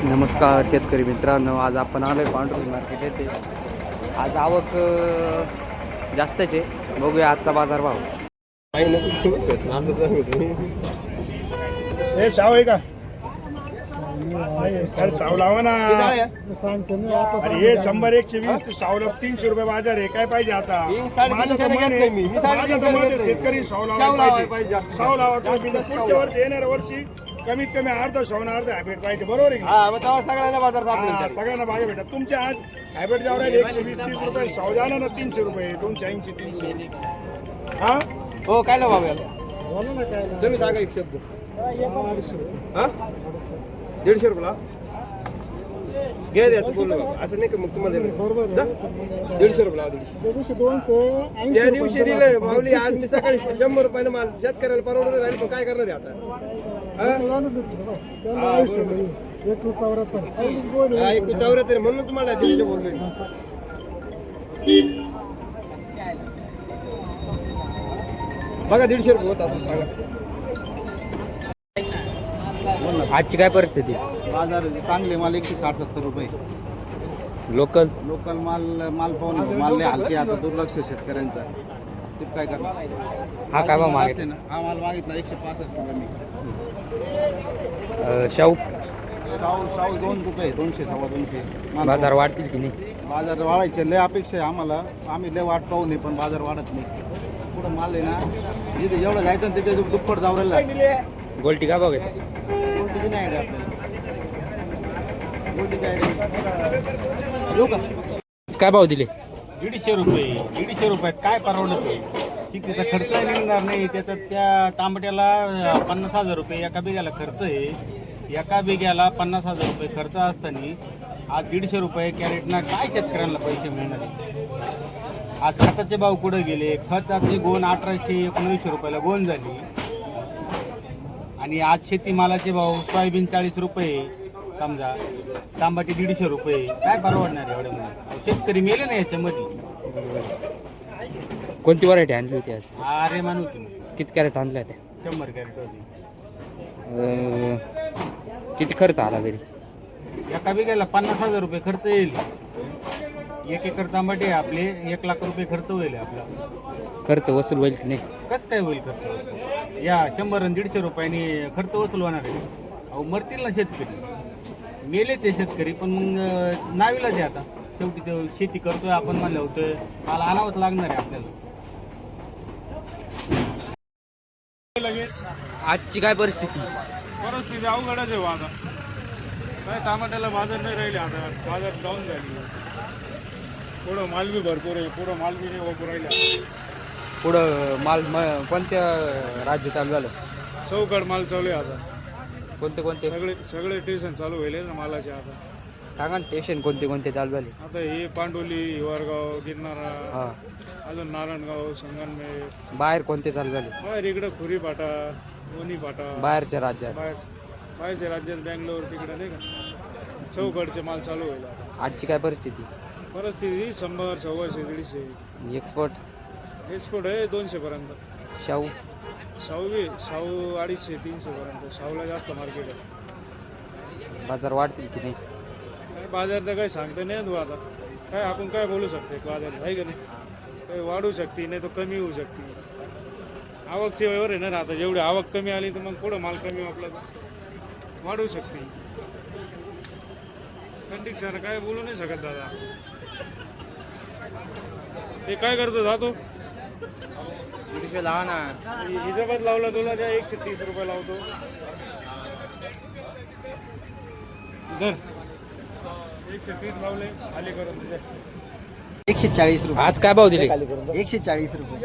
नमस्कार शेतकरी मित्रांनो, आज आपण आलो आहे पांढरी मार्केट येथे. आज आवक जास्तच आहे. बघूया आजचा बाजारभाव. हे शाव आहे का? अरे शाव लावा ना. अरे हे 100 120 शावला 300 रुपये बाजार आहे. काय पाहिजे आता? माझं तर मन आहे शेतकरी शाव लावा पाहिजे. शाव लावा पुढच्या वर्षी येणाऱ्या वर्षी कमीत कमी अर्धा शाव ना अर्धा हायब्रिड पाहिजे. बरोबर आहे? सगळ्यांना बाजार सगळ्यांना बाजार भेटत. तुमच्या आज हायब्रिड जावर 120 30 रुपये शाव जाणार ना 300 रुपये 280 300. हा हो काय लावा तुम्ही सांगा एक शब्द. 150 रुपयाला घे द्यायचं बोललो असं नाही का? मग तुम्हाला 150 रुपये त्या दिवशी दिले माऊली. आज मी सकाळी 100 रुपयानं माल शेतकऱ्याला परवडून राहील. पण काय करणार आहे आता? 174 म्हणून तुम्हाला 150 बोललोय. बघा 150 रुपये होत असं सांगा. आजची काय परिस्थिती? बाजार चांगले माल 160-70 रुपये. लोकल माल पाहून माल लय हलके. आता दुर्लक्ष शेतकऱ्यांचा. ते काय करणार? हा काय भाव मागितला? ना हा माल मागितला 165 रुपये. शाहू शाहू 2 रुपये 200 250. बाजार वाढतील की नाही? बाजार वाढायचे लय अपेक्षा आहे आम्हाला. आम्ही लय वाट पाहू नये पण बाजार वाढत नाही. पुढं माल आहे ना जिथे जेवढं जायचं ना त्याच्या दुप्पट जाऊ राहिला. गोल्टी काय भाव आहे? गोल्टीची नाही आयडिया आपल्याला. गोल्टीची आयडिया येऊ का? काय भाव दिले? 150 रुपये. 150 रुपयात काय परवडत नाही. शेतीचा खर्च निघणार नाही. त्याचा त्या तांबट्याला 50,000 रुपये एका बिघ्याला खर्च आहे. एका बिघ्याला 50,000 रुपये खर्च असताना आज 150 रुपये कॅरेटना काय शेतकऱ्यांना पैसे मिळणार आहे? आज खताचे भाव कुठे गेले? खताची गोण 1800-1900 रुपयाला गोण झाली. आणि आज शेतीमालाचे भाव सोयाबीन 40 रुपये समजा, तांबाटी 150 रुपये. काय परवडणार आहे एवढ्या मध्ये? शेतकरी मेले ना याच्यामध्ये. कोणती व्हरायटी आणली होती आज? अरे मानू तुम्ही किती कॅरेट आणल्या त्या? 100 कॅरेट होती. किती खर्च आला तरी? एका बिघायला 50,000 रुपये खर्च येईल. 1 एकर तांबाटे आपले 1 लाख रुपये खर्च होईल. आपला खर्च वसूल होईल की नाही? कसं काय होईल खर्च वसूल? या 100 आणि 150 रुपयांनी खर्च वसूल होणार आहे? अहो मरतील ना शेतकरी. मेलेच आहे शेतकरी. पण मग नावीलाच आहे आता. शेवटी ते शेती करतोय आपण म्हणलं होतं मला आणावंच लागणार आहे आपल्याला. आजची काय परिस्थिती? अवघडच आहे आता. काय टमाट्याला बाजार नाही राहिले. आता बाजार डाऊन झाली. पुढं माल बी भरपूर आहे. पुढं माल बी नाही वापरू राहिला. पुढं माल कोणत्या राज्य चालू झालं? चौकड माल चालू आहे आता. कोणते सगळे स्टेशन चालू होईल ना मालाचे. आता सांगा ना स्टेशन कोणते चालू झाले? आता हे पांडोली हिवरगाव गिरनारा हा. अजून नारायणगाव संगमनेर. बाहेर कोणते चालू झाले? बाहेर इकडं खुरी फाटा दोन्ही फाटा. बाहेरच्या राज्यात? बाहेरच्या राज्यात बँगलोर तिकडे नाही का चौकडचे माल चालू होईल आता. आजची काय परिस्थिती? परिस्थिती 100 100 150. एक्सपोर्ट आहे 200 पर्यंत. शाहू शाहू 250 300 पर्यंत. शाहूला जास्त मार्केट आहे. बाजार वाढतील की नाही? काय बाजारचं काही सांगता नाही तू आता. काय आपण काय बोलू शकते बाजार आहे का नाही? काही वाढू शकते नाही तर कमी होऊ शकते. आवक सेवेवर आहे ना आता. जेवढी आवक कमी आली तर मग पुढं माल कमी आपला वाढू शकते. कंडिक्शन काय बोलू नाही शकत दादा. ते काय करतो जातो 150 लावा ना. हिशोबात लावला तुला त्या 130 रुपये लावतो. धर 130 लावले खाली करून तुझे 140 रुपये. आज काय भाव दिले? 140 रुपये.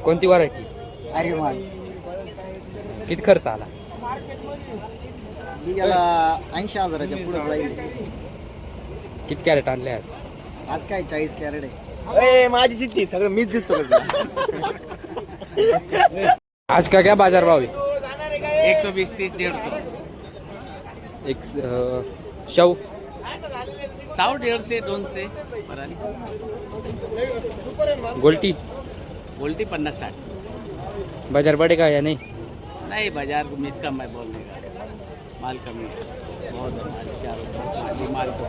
कोणती व्हरायटी? अरे माल किती खर्च आला? मी याला 80,000च्या पुढे जाईल. किती कॅरेट आणले आज? आज काय 40 कॅरेट आहे. माझी चिठ्ठी सगळं मीच दिसतो. आज का क्या बाजार भाव आहे? 120 30 150. एक शाहू 100 150 200. गोल्टी उल्टी 50-60. बाजार बढ़ेगा या नहीं? नहीं बाजार में कम है बोलने का. माल कमी है बहुत है माल क्या बताऊं, माल तो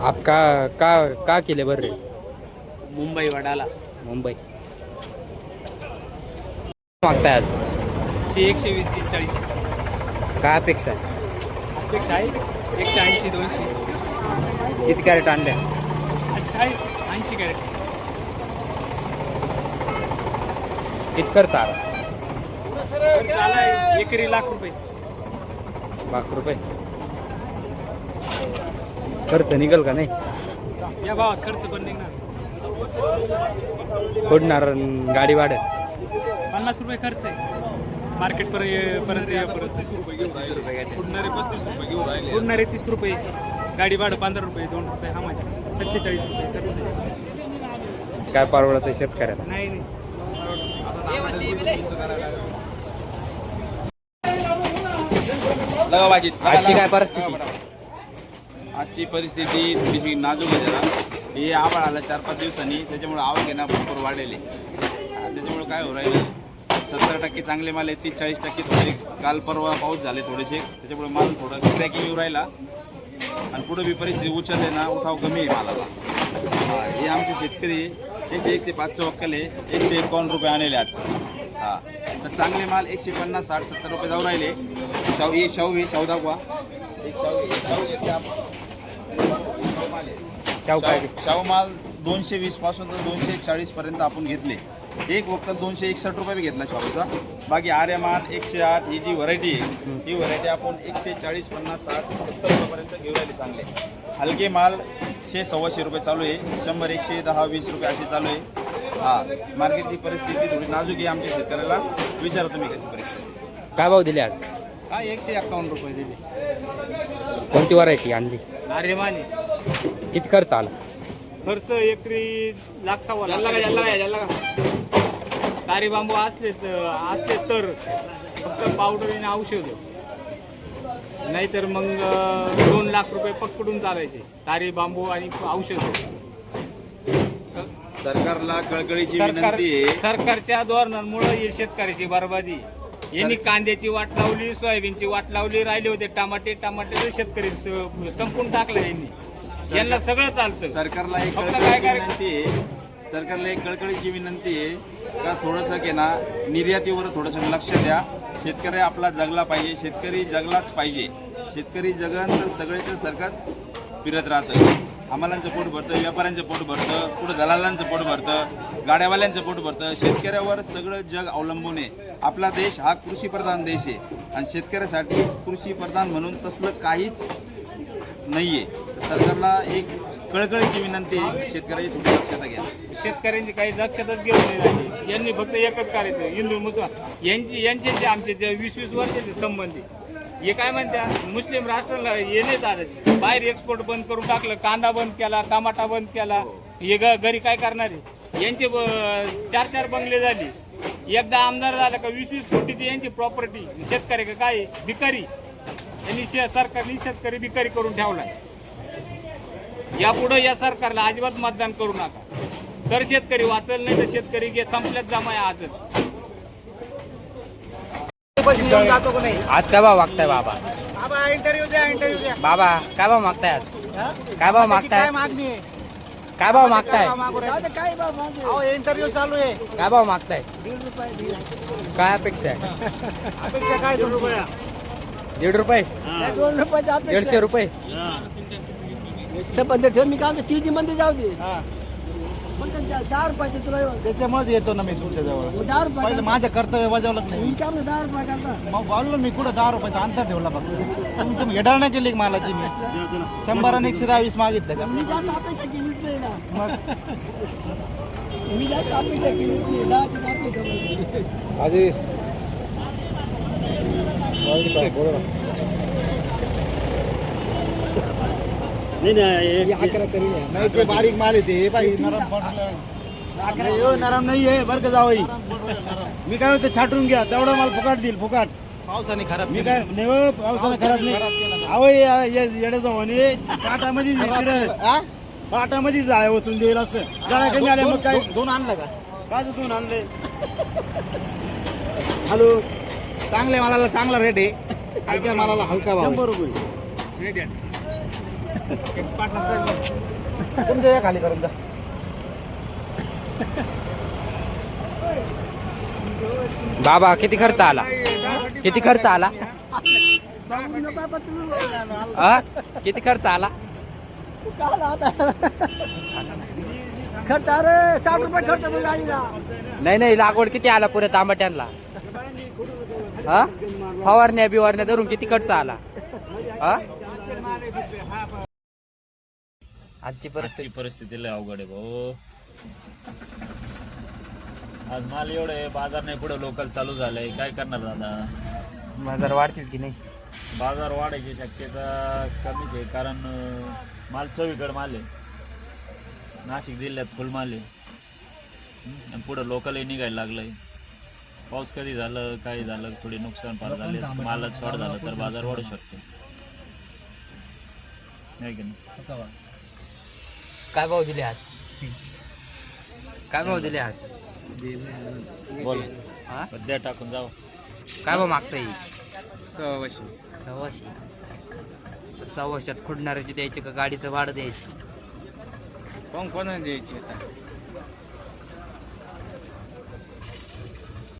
आप का केले बरं रे मुंबई वडाला मुंबई मागताय आज 120 40 काय अपेक्षा आहे अपेक्षा आहे 180 200 किती कॅरेट आणल्या 80 कॅरेट किती खर्च आला झाला एकरी लाख रुपये ₹1,00,000 खर्च निघल का नाही या भावात खर्च पण निघणार फोडणार गाडी वाढत 50 रुपये खर्च आहे मार्केट पर्यंत 35 रुपये उडणारे 30 रुपये गाडी भाडं 15 रुपये 2 रुपये हा माझ्या 47 रुपये खर्च आहे. काय परवडत आहे शेतकऱ्याला नाही आजची काय परिस्थिती आजची परिस्थिती थोडीशी नाजूक आहे जरा हे आभाळ आला 4-5 दिवसांनी त्याच्यामुळे आवक आहे ना भरपूर वाढलेली त्याच्यामुळे काय हो राहिलं 70% चांगले माल आहेत 30-40% थोडे काल परवा पाऊस झाले थोडेसे त्याच्यामुळे माल थोडं क्रॅकिंग येऊ राहिला आणि पुढे बी परिस्थिती उचलले ना उठाव कमी आहे मालाला हे आमचे शेतकरी यांचे 105चं वक्कल आहे 151 रुपये आणले आजचं हां तर चांगले माल 150 60 70 रुपये जाऊ राहिले शाहू दाखवा शाहू माल 220 पासून तर 240 पर्यंत आपण घेतले एक वक्कल 261 रुपये बी घेतला शाहूचा बाकी आर्या माल 108 ही जी व्हरायटी आहे ही व्हरायटी आपण 140 50 60 70 रुपयापर्यंत घेऊ राहिले चांगले हलके माल 100-125 रुपये चालू आहे 100 110 20 रुपये असे चालू आहे हां मार्केटची परिस्थिती थोडी नाजूक आहे आमच्या शेतकऱ्याला विचारा तुम्ही कशी परिस्थिती काय भाव दिले आज हा 151 रुपये दिले कोणती व्हरायटी आणली आर्यमाने किती खर्च आला खर्च एकरी $1,00,000 तारी बांबू असले तर फक्त पावडर आणि औषध नाहीतर मग 2 लाख रुपये पकडून चालायचे तारी बांबू आणि औषध सरकारला कळकळीची विनंती आहे सरकारच्या धोरणांमुळे हे शेतकऱ्याची बरबादी यांनी कांद्याची वाट लावली सोयाबीनची वाट लावली राहिले होते टमाटे शेतकरी संपून टाकलं यांना सगळं चालतं सरकारला एक फक्त कळकळीची काय विनंती आहे सरकारला एक कळकळीची विनंती आहे का थोडंसं की ना निर्यातीवर थोडंसं लक्ष द्या शेतकरी आपला जगला पाहिजे शेतकरी जगलाच पाहिजे शेतकरी जगन तर सगळ्याचं सरकस फिरत राहतं हमालांचं पोट भरतं व्यापाऱ्यांचं पोट भरतं पुढं दलालांचं पोट भरतं गाड्यावाल्यांचं पोट भरतं शेतकऱ्यावर सगळं जग अवलंबून आहे आपला देश हा कृषीप्रधान देश आहे आणि शेतकऱ्यासाठी कृषीप्रधान म्हणून तसलं काहीच नाही आहे सरकारला एक कळकळीची विनंती आहे शेतकऱ्याची थोडी दक्षता घ्या शेतकऱ्यांची काही दक्षताच घेऊन नाही राहिली यांनी फक्त एकच करायचं हिंदू मुसलमान यांच्याशी आमचे 20-20 वर्षाचे संबंधी हे काय म्हणतात मुस्लिम राष्ट्राला हे नाही चालायचं बाहेर एक्सपोर्ट बंद करून टाकलं कांदा बंद केला टमाटा बंद केला हे घरी काय करणार आहे यांचे 4-4 बंगले झाले एकदा आमदार झालं का 20-20 कोटीची यांची प्रॉपर्टी शेतकरी का काय भिकारी यांनी सरकारने शेतकरी भिकारी करून ठेवलाय यापुढे या सरकारला अजिबात मतदान करू नका तर शेतकरी वाचल नाही तर शेतकरी संपल्यात जमाय आजच आज काय भाव मागताय बाबा इंटरव्ह्यू द्या बाबा काय भाव मागताय आज काय भाव मागताय मागणी आहे काय भाव मागताय इंटरव्ह्यू चालू आहे काय भाव मागताय काय अपेक्षा आहे अपेक्षा काय ₹1.50 ₹1.50 ₹150 मी काय ती जी मध्ये जाऊ दे पण 10 रुपयाचे तुला त्याच्यामुळे येतो ना मी तुमच्या जवळ 10 रुपये पहिलं माझं कर्तव्य बजावलं नाही मी काय म्हणतो 10 रुपये करता मग बोललो मी कुठं 10 रुपयाचा अंतर ठेवला फक्त तुम्ही हेडाळ नाही केली मालाची मी 100 आणि 120 मागितलं का मी जास्त अपेक्षा केलीच नाही ना मग मी जास्त अपेक्षा केलीच नाही 10ची अपेक्षा आजी नाही ते बारीक माल येते नरम नाही आहे बरं का जावई मी काय होतं छाटून घ्या तेवढा माल फुकाट देईल फुकाट पावसाने खराब मी काय नाही हो, पावसानं खराब नाही आवय येडे जाऊ आणि पाटामध्ये जाळ्या ओतून देईल असं जाळ्या कमी आल्या मग काय दोन आणलं का काय दोन आणले हॅलो चांगल्या मालाला चांगला रेट आहे हलक्या मालाला हलका भाव 100 रुपये हे द्या. तुमच्या या खाली करून द्या. बाबा किती खर्च आला? किती खर्च आला? बाबू नको आता तुम्ही हा? किती खर्च आला? का आला आता खर्च अरे 60 रुपये खर्च मग गाडीला नाही लागवड किती आला पुऱ्या तांबट्यांना? हा? फवारण्या बिवारण्या धरून किती खर्च आला? हा? आजची परिस्थिती परिस्थिती लय अवघड आहे भाऊ. आज माल एवढे बाजार नाही, पुढे लोकल चालू झालंय, काय करणार दादा? बाजार वाढतील की नाही? बाजार वाढायची शक्यता कमीच आहे, कारण माल चवीकडे माल आहे. नाशिक जिल्ह्यात फुल माल आहे. आणि पुढं लोकलही निघायला लागलंय. पाऊस कधी झालं काय झालं, थोडी नुकसान फार झाले, मालात शॉर्ट झालं तर बाजार वाढू शकतो. नाही की नाही? काय भाव दिले आज? काय भाव दिले आज? बोल हा? द्या टाकून जाऊ. काय भाव मागता येईल? 1,600. 1,600 खुडणाऱ्याची द्यायची का गाडीचं भाडं द्यायचं? कोणाला द्यायची आता